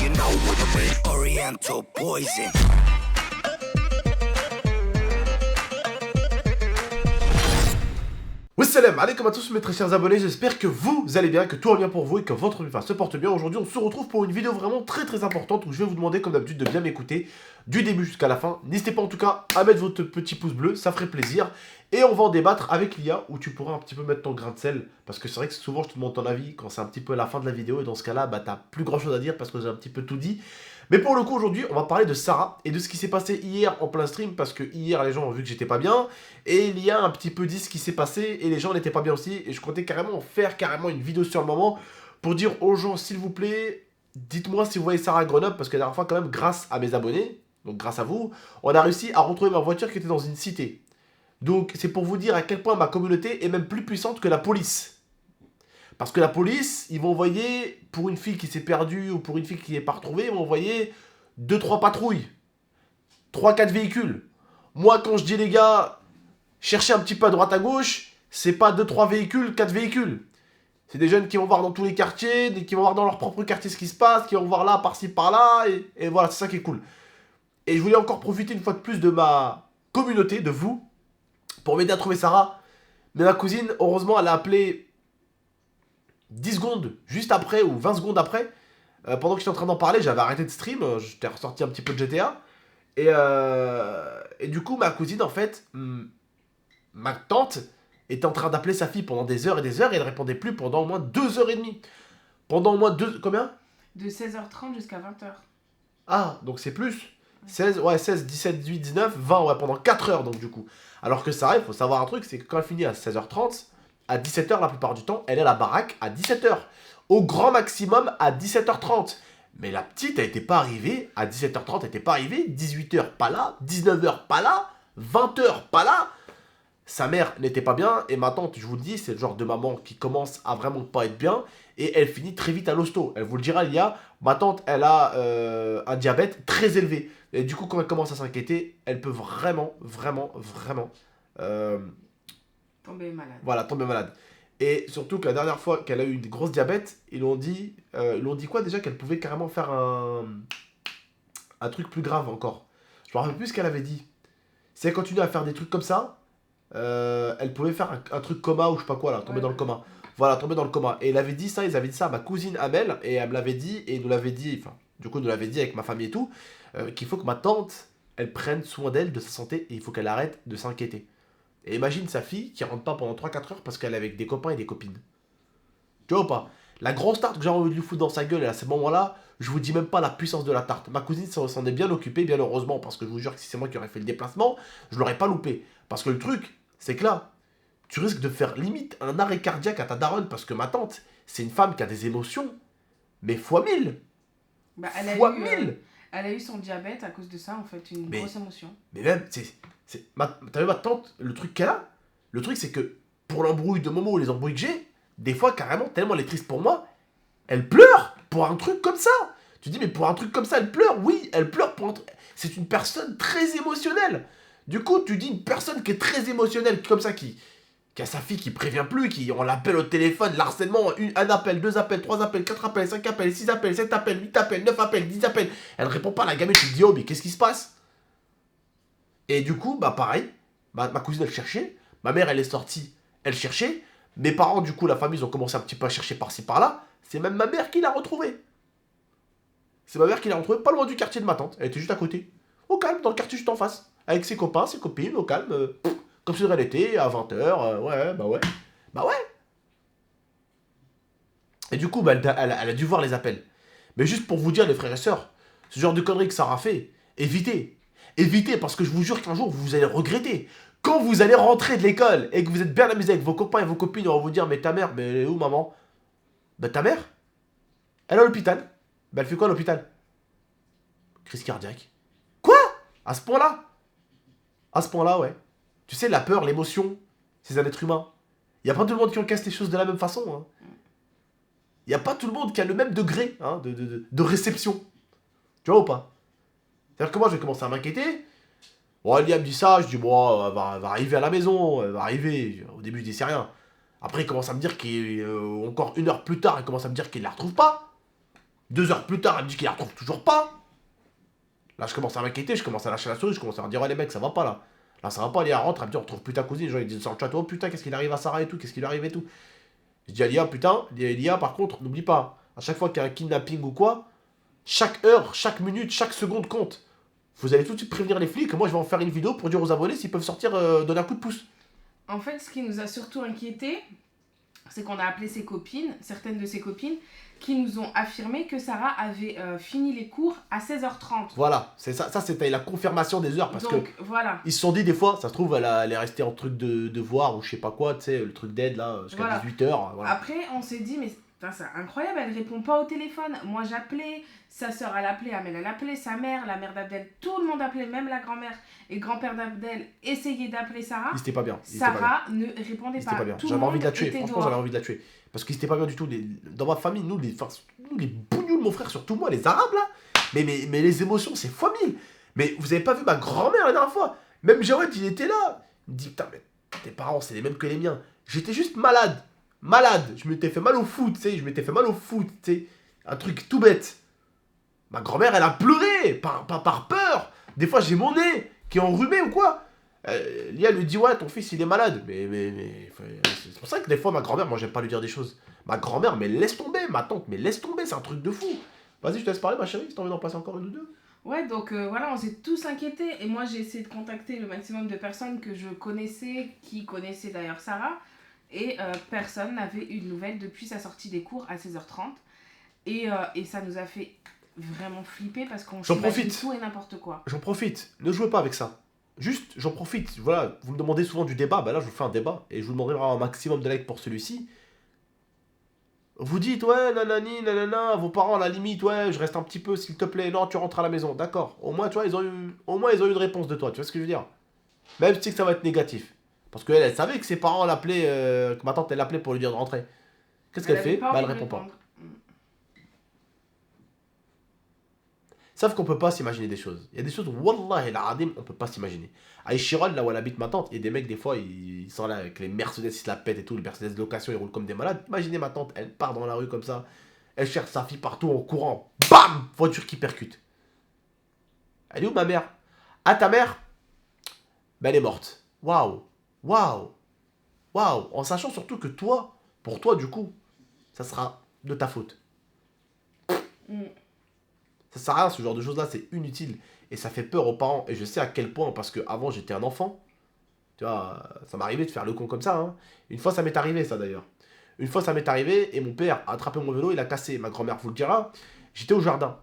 you know what I mean? Oriental poison. Wassalam alaikum à tous mes très chers abonnés, j'espère que vous allez bien, que tout va bien pour vous et que votre vie se porte bien. Aujourd'hui on se retrouve pour une vidéo vraiment très importante où je vais vous demander comme d'habitude de bien m'écouter du début jusqu'à la fin. N'hésitez pas en tout cas à mettre votre petit pouce bleu, ça ferait plaisir. Et on va en débattre avec l'IA où tu pourras un petit peu mettre ton grain de sel. Parce que c'est vrai que souvent je te demande ton avis quand c'est un petit peu la fin de la vidéo et dans ce cas là bah t'as plus grand chose à dire parce que j'ai un petit peu tout dit. Mais pour le coup aujourd'hui on va parler de Sarah et de ce qui s'est passé hier en plein stream parce que hier les gens ont vu que j'étais pas bien et l'IA a un petit peu dit ce qui s'est passé et les gens n'étaient pas bien aussi et je comptais carrément faire une vidéo sur le moment pour dire aux gens s'il vous plaît dites-moi si vous voyez Sarah à Grenoble parce que la dernière fois quand même grâce à mes abonnés, donc grâce à vous, on a réussi à retrouver ma voiture qui était dans une cité. Donc c'est pour vous dire à quel point ma communauté est même plus puissante que la police. Parce que la police, ils vont envoyer, pour une fille qui s'est perdue ou pour une fille qui n'est pas retrouvée, ils vont envoyer 2-3 patrouilles. 3-4 véhicules. Moi, quand je dis les gars, cherchez un petit peu à droite à gauche, c'est pas 2-3 véhicules, 4 véhicules. C'est des jeunes qui vont voir dans tous les quartiers, qui vont voir dans leur propre quartier ce qui se passe, qui vont voir là, par-ci, par-là, et voilà, c'est ça qui est cool. Et je voulais encore profiter une fois de plus de ma communauté, de vous, pour m'aider à trouver Sarah. Mais ma cousine, heureusement, elle a appelé 10 secondes juste après ou 20 secondes après, pendant que j'étais en train d'en parler, j'avais arrêté de stream, j'étais ressorti un petit peu de GTA. Et du coup, ma cousine, en fait, ma tante, était en train d'appeler sa fille pendant des heures et elle répondait plus pendant au moins 2h30. Pendant au moins combien? De 16h30 jusqu'à 20h. Ah, donc c'est plus. 16, 17, 18, 19, 20, ouais, pendant 4 heures donc du coup. Alors que ça, il faut savoir un truc, c'est que quand elle finit à 16h30, à 17h la plupart du temps, elle est à la baraque à 17h. Au grand maximum à 17h30. Mais la petite, elle n'était pas arrivée à 17h30, elle n'était pas arrivée, 18h pas là, 19h pas là, 20h pas là. Sa mère n'était pas bien et ma tante, je vous le dis, c'est le genre de maman qui commence à vraiment pas être bien et elle finit très vite à l'hosto. Elle vous le dira, ma tante, elle a un diabète très élevé. Et du coup, quand elle commence à s'inquiéter, elle peut vraiment Tomber malade. voilà, tomber malade. Et surtout que la dernière fois qu'elle a eu une grosse diabète, ils l'ont dit quoi déjà? Qu'elle pouvait carrément faire un truc plus grave encore. Je me rappelle plus ce qu'elle avait dit. Si elle continue à faire des trucs comme ça, elle pouvait faire un truc coma ou je sais pas quoi là, tomber dans le coma. Voilà, tomber dans le coma. Et elle avait dit ça, ils avaient dit ça à ma cousine Amel, et elle me l'avait dit, et nous l'avait dit, enfin, du coup, nous l'avait dit avec ma famille et tout, qu'il faut que ma tante, elle prenne soin d'elle, de sa santé, et il faut qu'elle arrête de s'inquiéter. Et imagine sa fille qui rentre pas pendant 3-4 heures parce qu'elle est avec des copains et des copines. Tu vois ou pas? La grosse tarte que j'ai envie de lui foutre dans sa gueule, et à ce moment-là, je vous dis même pas la puissance de la tarte. Ma cousine s'en est bien occupée, bien heureusement, parce que je vous jure que si c'est moi qui aurais fait le déplacement, je l'aurais pas loupé. Parce que le truc, c'est que là, tu risques de faire limite un arrêt cardiaque à ta daronne, parce que ma tante, c'est une femme qui a des émotions, mais fois 1000. Bah, elle a eu son diabète à cause de ça, en fait, une grosse émotion. Mais même, t'as vu ma tante, le truc qu'elle a? Le truc, c'est que pour l'embrouille de Momo ou les embrouilles que j'ai, des fois, carrément, tellement elle est triste pour moi, elle pleure pour un truc comme ça. Tu dis, mais pour un truc comme ça, elle pleure? Oui, elle pleure pour un truc. C'est une personne très émotionnelle. Du coup, tu dis une personne qui est très émotionnelle, comme ça, qui a sa fille qui prévient plus, on l'appelle au téléphone, l'harcèlement, un appel, 2 appels, 3 appels, 4 appels, 5 appels, 6 appels, 7 appels, 8 appels, 9 appels, 10 appels. Elle répond pas, la gamine, tu te dis, oh, mais qu'est-ce qui se passe? Et du coup, bah pareil, ma cousine, elle cherchait, ma mère, elle est sortie, elle cherchait, mes parents, du coup, la famille, ils ont commencé un petit peu à chercher par-ci, par-là, c'est même ma mère qui l'a retrouvée. C'est ma mère qui l'a retrouvée, pas loin du quartier de ma tante, elle était juste à côté, au calme, dans le quartier juste en face, avec ses copains, ses copines, au calme, comme si elle était à 20h, ouais. Bah ouais. Et du coup, bah, elle a dû voir les appels. Mais juste pour vous dire, les frères et sœurs, ce genre de conneries que Sarah fait, évitez. Évitez, parce que je vous jure qu'un jour, vous allez regretter. Quand vous allez rentrer de l'école et que vous êtes bien amusé avec vos copains et vos copines, on va vous dire, mais ta mère, mais elle est où, maman? Bah ta mère, elle est à l'hôpital. Bah elle fait quoi à l'hôpital? Crise cardiaque. Quoi? À ce point-là? À ce point-là, ouais. Tu sais, la peur, l'émotion, c'est un être humain. Il n'y a pas tout le monde qui encaisse les choses de la même façon. Hein. Il n'y a pas tout le monde qui a le même degré de réception. Tu vois ou pas? C'est-à-dire que moi, je vais commencer à m'inquiéter. Bon, Elia me dit ça, je dis, bon, elle va arriver à la maison, elle va arriver. Au début, je dis, c'est rien. Après, il commence à me dire qu'encore 1 heure plus tard, il commence à me dire qu'il ne la retrouve pas. 2 heures plus tard, elle me dit qu'il la retrouve toujours pas. Là, je commence à m'inquiéter, je commence à lâcher la souris, je commence à me dire, ouais, les mecs, ça va pas là. Là, ça va pas, Lia rentre, elle me dit, on retrouve plus ta cousine. Les gens, ils disent sur le chat, oh putain, qu'est-ce qu'il arrive à Sarah et tout, qu'est-ce qu'il lui arrive et tout. Je dis à Lia, putain, Lia, par contre, n'oublie pas, à chaque fois qu'il y a un kidnapping ou quoi, chaque heure, chaque minute, chaque seconde compte. Vous allez tout de suite prévenir les flics, moi je vais en faire une vidéo pour dire aux abonnés s'ils peuvent sortir donner un coup de pouce. En fait, ce qui nous a surtout inquiété, c'est qu'on a appelé ses copines, certaines de ses copines, qui nous ont affirmé que Sarah avait fini les cours à 16h30. Voilà, c'est ça, c'était la confirmation des heures, parce Donc, que voilà. ils se sont dit des fois, ça se trouve, elle est restée en truc de devoir ou je sais pas quoi, tu sais, le truc d'aide là, jusqu'à Voilà. 18h. Voilà. Après, on s'est dit, mais putain, c'est incroyable, elle répond pas au téléphone. Moi, j'appelais, sa soeur, elle appelait, Amel, elle appelait, sa mère, la mère d'Abdel, tout le monde appelait, même la grand-mère et le grand-père d'Abdel essayaient d'appeler Sarah. Ils étaient pas bien. Sarah ne répondait Ils pas. étaient pas bien. Tout le J'avais monde envie de la tuer, était franchement, dehors. j'avais envie de la tuer. Parce qu'ils étaient pas bien du tout. Dans ma famille, nous les bougnoules, mon frère, surtout moi, les arabes là, mais les émotions, c'est fois 1000. Mais vous avez pas vu ma grand-mère la dernière fois? Même Jawed, il était là. Il me dit, putain, mais tes parents, c'est les mêmes que les miens. J'étais juste malade. Je m'étais fait mal au foot, tu sais. Un truc tout bête. Ma grand-mère, elle a pleuré par peur. Des fois, j'ai mon nez qui est enrhumé ou quoi. Lia lui dit, ouais, ton fils, il est malade. C'est pour ça que des fois, ma grand-mère, moi, j'aime pas lui dire des choses. Ma grand-mère, mais laisse tomber. Ma tante, mais laisse tomber, c'est un truc de fou. Vas-y, je te laisse parler, ma chérie, si t'as envie d'en passer encore une ou deux. Ouais, donc voilà, on s'est tous inquiétés. Et moi, j'ai essayé de contacter le maximum de personnes que je connaissais, qui connaissaient d'ailleurs Sarah. Et personne n'avait eu de nouvelles depuis sa sortie des cours à 16h30. Et ça nous a fait vraiment flipper parce qu'on s'imagine tout et n'importe quoi. J'en profite, ne jouez pas avec ça. Juste, j'en profite. Voilà, vous me demandez souvent du débat, bah là, je vous fais un débat. Et je vous demanderai vraiment un maximum de likes pour celui-ci. Vous dites, ouais, nanani, nanana, vos parents, à la limite, ouais, je reste un petit peu, s'il te plaît. Non, tu rentres à la maison. D'accord. Au moins, tu vois, ils ont eu une réponse de toi. Tu vois ce que je veux dire? Même si ça va être négatif. Parce qu'elle, elle savait que ses parents l'appelaient, que ma tante, elle l'appelait pour lui dire de rentrer. Qu'est-ce qu'elle fait? Bah, elle répond pas. Sauf qu'on peut pas s'imaginer des choses. Il y a des choses où, wallah el adim, on peut pas s'imaginer. À Ichiral, là où elle habite ma tante, il y a des mecs, des fois, ils sont là avec les Mercedes, ils se la pètent et tout, les Mercedes de location, ils roulent comme des malades. Imaginez ma tante, elle part dans la rue comme ça, elle cherche sa fille partout en courant. Bam! Voiture qui percute. Elle est où ma mère? Ah, ta mère? Ben, elle est morte. Waouh! Waouh! Waouh! En sachant surtout que toi, pour toi, du coup, ça sera de ta faute. Ça sert à rien, ce genre de choses-là, c'est inutile. Et ça fait peur aux parents. Et je sais à quel point, parce que avant j'étais un enfant. Tu vois, ça m'arrivait de faire le con comme ça. Hein. Une fois, ça m'est arrivé, ça d'ailleurs. Une fois, ça m'est arrivé, et mon père a attrapé mon vélo, il a cassé. Ma grand-mère vous le dira. J'étais au jardin,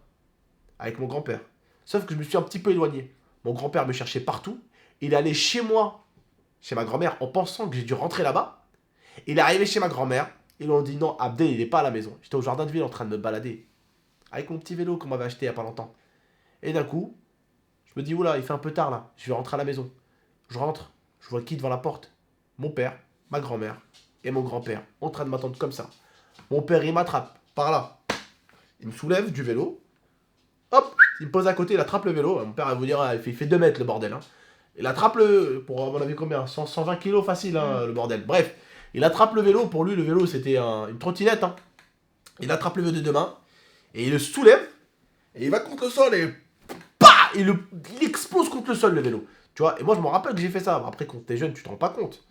avec mon grand-père. Sauf que je me suis un petit peu éloigné. Mon grand-père me cherchait partout. Il est allé chez moi, chez ma grand-mère, en pensant que j'ai dû rentrer là-bas. Il est arrivé chez ma grand-mère. Ils lui ont dit non, Abdel, il est pas à la maison. J'étais au jardin de ville en train de me balader. Avec mon petit vélo qu'on m'avait acheté il y a pas longtemps. Et d'un coup, je me dis, oula, il fait un peu tard là, je vais rentrer à la maison. Je rentre, je vois qui devant la porte? Mon père, ma grand-mère et mon grand-père, en train de m'attendre comme ça. Mon père, il m'attrape, par là. Il me soulève du vélo. Hop, il me pose à côté, il attrape le vélo. Mon père va vous dire, il fait 2 mètres le bordel. Hein. Il attrape pour à mon avis combien 120 kilos facile, hein, le bordel. Bref, il attrape le vélo. Pour lui, le vélo, c'était une trottinette. Hein. Il attrape le vélo de deux mains. Et il le soulève, et il va contre le sol, et bah, il explose contre le sol, le vélo. Tu vois, et moi je me rappelle que j'ai fait ça. Après, quand t'es jeune, tu te rends pas compte.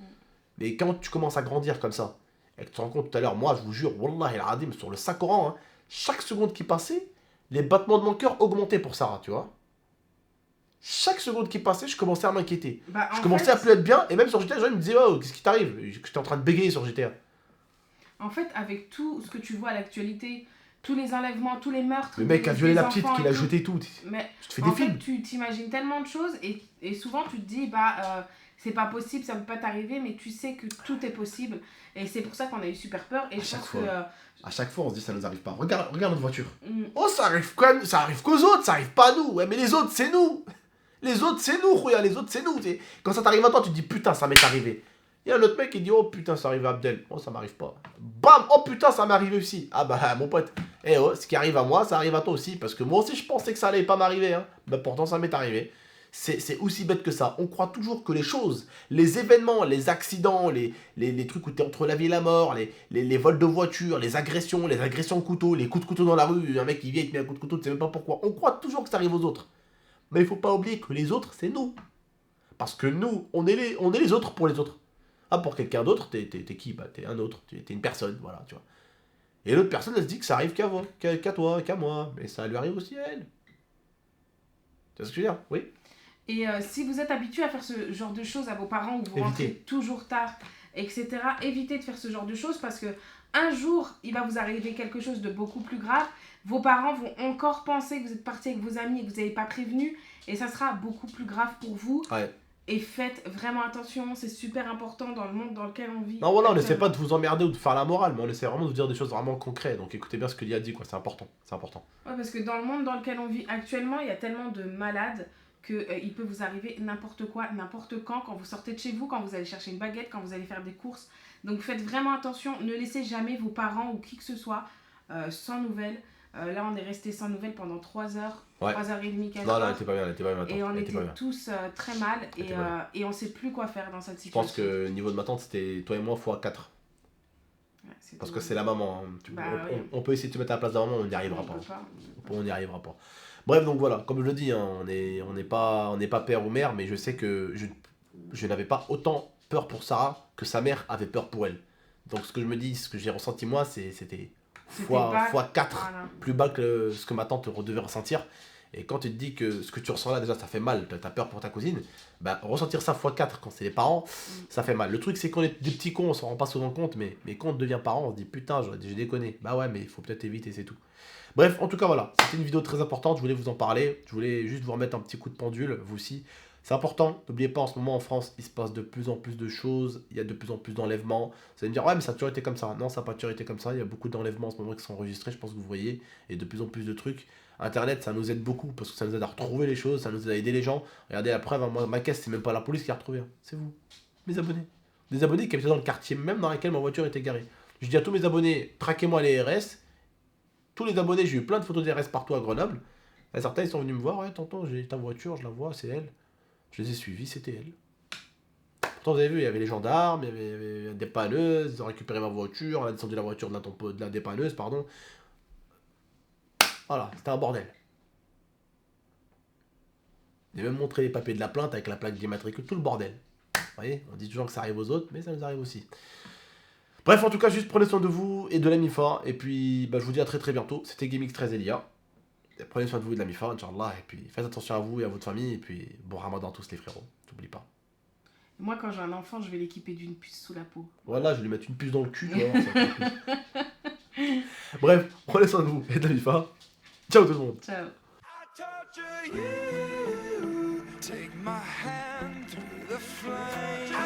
Mais quand tu commences à grandir comme ça, et que tu te rends compte tout à l'heure, moi je vous jure, wallah el adim, sur le Saint-Coran, hein, chaque seconde qui passait, les battements de mon cœur augmentaient pour Sarah, tu vois. Chaque seconde qui passait, je commençais à m'inquiéter. Bah, je commençais à plus être bien, et même sur GTA, les gens me disaient, oh, qu'est-ce qui t'arrive? J'étais en train de bégayer sur GTA. En fait, avec tout ce que tu vois à l'actualité, tous les enlèvements, tous les meurtres. Le mec a violé la petite, qu'il a tout. jeté tout. Mais tu te fais des films. fait, tu t'imagines tellement de choses et souvent tu te dis, c'est pas possible, ça peut pas t'arriver, mais tu sais que tout est possible. Et c'est pour ça qu'on a eu super peur. Et je pense que. À chaque fois, on se dit, ça nous arrive pas. Regarde notre voiture. Oh, ça arrive qu'aux autres, ça arrive pas à nous. Ouais, mais les autres, c'est nous. Les autres, c'est nous, regarde, les autres, c'est nous. T'sais. Quand ça t'arrive à toi, tu te dis, putain, ça m'est arrivé. Il y a un autre mec qui dit, oh putain, ça arrive à Abdel. Oh, ça m'arrive pas. Bam, oh putain, ça m'est arrivé aussi. Ah bah, mon pote. Eh oh, ce qui arrive à moi, ça arrive à toi aussi. Parce que moi aussi, je pensais que ça allait pas m'arriver. Hein. Bah, pourtant, ça m'est arrivé. C'est aussi bête que ça. On croit toujours que les choses, les événements, les accidents, les trucs où t'es entre la vie et la mort, les vols de voitures, les agressions au couteau, les coups de couteau dans la rue, un mec qui vient et te met un coup de couteau, tu sais même pas pourquoi. On croit toujours que ça arrive aux autres. Mais il faut pas oublier que les autres, c'est nous. Parce que nous, on est les autres pour les autres. Ah, pour quelqu'un d'autre, t'es qui? Bah, t'es un autre, t'es une personne, voilà, tu vois. Et l'autre personne, elle se dit que ça arrive qu'à toi, qu'à moi. Mais ça lui arrive aussi à elle. Tu vois ce que je veux dire? Oui. Et si vous êtes habitué à faire ce genre de choses à vos parents, ou vous rentrez toujours tard, etc., évitez de faire ce genre de choses parce que un jour, il va vous arriver quelque chose de beaucoup plus grave. Vos parents vont encore penser que vous êtes parti avec vos amis et que vous n'avez pas prévenu. Et ça sera beaucoup plus grave pour vous. Ouais. Et faites vraiment attention, c'est super important dans le monde dans lequel on vit. Non, voilà, on n'essaie pas de vous emmerder ou de faire la morale, mais on essaie vraiment de vous dire des choses vraiment concrètes. Donc écoutez bien ce que Lia dit, quoi, c'est important. C'est important. Ouais, parce que dans le monde dans lequel on vit actuellement, il y a tellement de malades qu'il peut vous arriver n'importe quoi, n'importe quand vous sortez de chez vous, quand vous allez chercher une baguette, quand vous allez faire des courses. Donc faites vraiment attention, ne laissez jamais vos parents ou qui que ce soit sans nouvelles. Là, on est resté sans nouvelles pendant 3 heures, Ouais. 3h30, 4 Non, heures. non, elle était pas bien, elle était pas bien. Et on elle était pas bien. tous très mal Elle était pas bien. et on sait plus quoi faire dans cette Je situation. pense que niveau de ma tante, c'était toi et moi x4. Ouais, c'est Parce tout. que c'est la maman. Hein. Bah, on, oui. on peut essayer de te mettre à la place de la maman, on n'y arrivera On pas. peut pas. On n'y arrivera pas. Bref, donc voilà, comme je le dis, hein, on n'est pas père ou mère, mais je sais que je n'avais pas autant peur pour Sarah que sa mère avait peur pour elle. Donc ce que je me dis, ce que j'ai ressenti moi, c'était bas. fois 4 Voilà. plus bas que ce que ma tante devait ressentir. Et quand tu te dis que ce que tu ressens là, déjà, ça fait mal, t'as peur pour ta cousine, bah ressentir ça fois 4 quand c'est les parents, ça fait mal. Le truc, c'est qu'on est des petits cons, on s'en rend pas souvent compte, mais quand on devient parent, on se dit putain, j'ai déconné. Bah ouais, mais il faut peut-être éviter, c'est tout. Bref, en tout cas, voilà, c'était une vidéo très importante, je voulais vous en parler, je voulais juste vous remettre un petit coup de pendule, vous aussi. C'est important, n'oubliez pas, en ce moment en France, il se passe de plus en plus de choses, il y a de plus en plus d'enlèvements. Vous allez me dire, ouais, mais ça a toujours été comme ça. Non, ça n'a pas toujours été comme ça, il y a beaucoup d'enlèvements en ce moment qui sont enregistrés, je pense que vous voyez, et de plus en plus de trucs. Internet, ça nous aide beaucoup, parce que ça nous aide à retrouver les choses, ça nous aide à aider les gens. Regardez la preuve, hein, moi, ma caisse, c'est même pas la police qui a retrouvé, hein. C'est vous, mes abonnés. Des abonnés qui habitaient dans le quartier même dans lequel ma voiture était garée. Je dis à tous mes abonnés, traquez-moi les RS. Tous les abonnés, j'ai eu plein de photos des RS partout à Grenoble. Et certains, ils sont venus me voir, ouais, tonton, j'ai ta voiture, je la vois, c'est elle. Je les ai suivis, c'était elle. Pourtant, vous avez vu, il y avait les gendarmes, il y avait des dépanneuses, ils ont récupéré ma voiture, on a descendu la voiture de la dépanneuse, pardon. Voilà, c'était un bordel. J'ai même montré les papiers de la plainte avec la plaque d'immatricule, tout le bordel. Vous voyez, on dit toujours que ça arrive aux autres, mais ça nous arrive aussi. Bref, en tout cas, juste prenez soin de vous et de la MIFA. Et puis, bah, je vous dis à très très bientôt. C'était GameX13 Elia. Prenez soin de vous et de la MIFA, Inch'Allah. Et puis, faites attention à vous et à votre famille. Et puis, bon ramadan à tous les frérots. N'oublie pas. Moi, quand j'ai un enfant, je vais l'équiper d'une puce sous la peau. Voilà, je vais lui mettre une puce dans le cul. Tu vois, ça bref, prenez soin de vous et de la MIFA. Ciao tout le monde. Ciao. I torture you. Take my hand through the flame.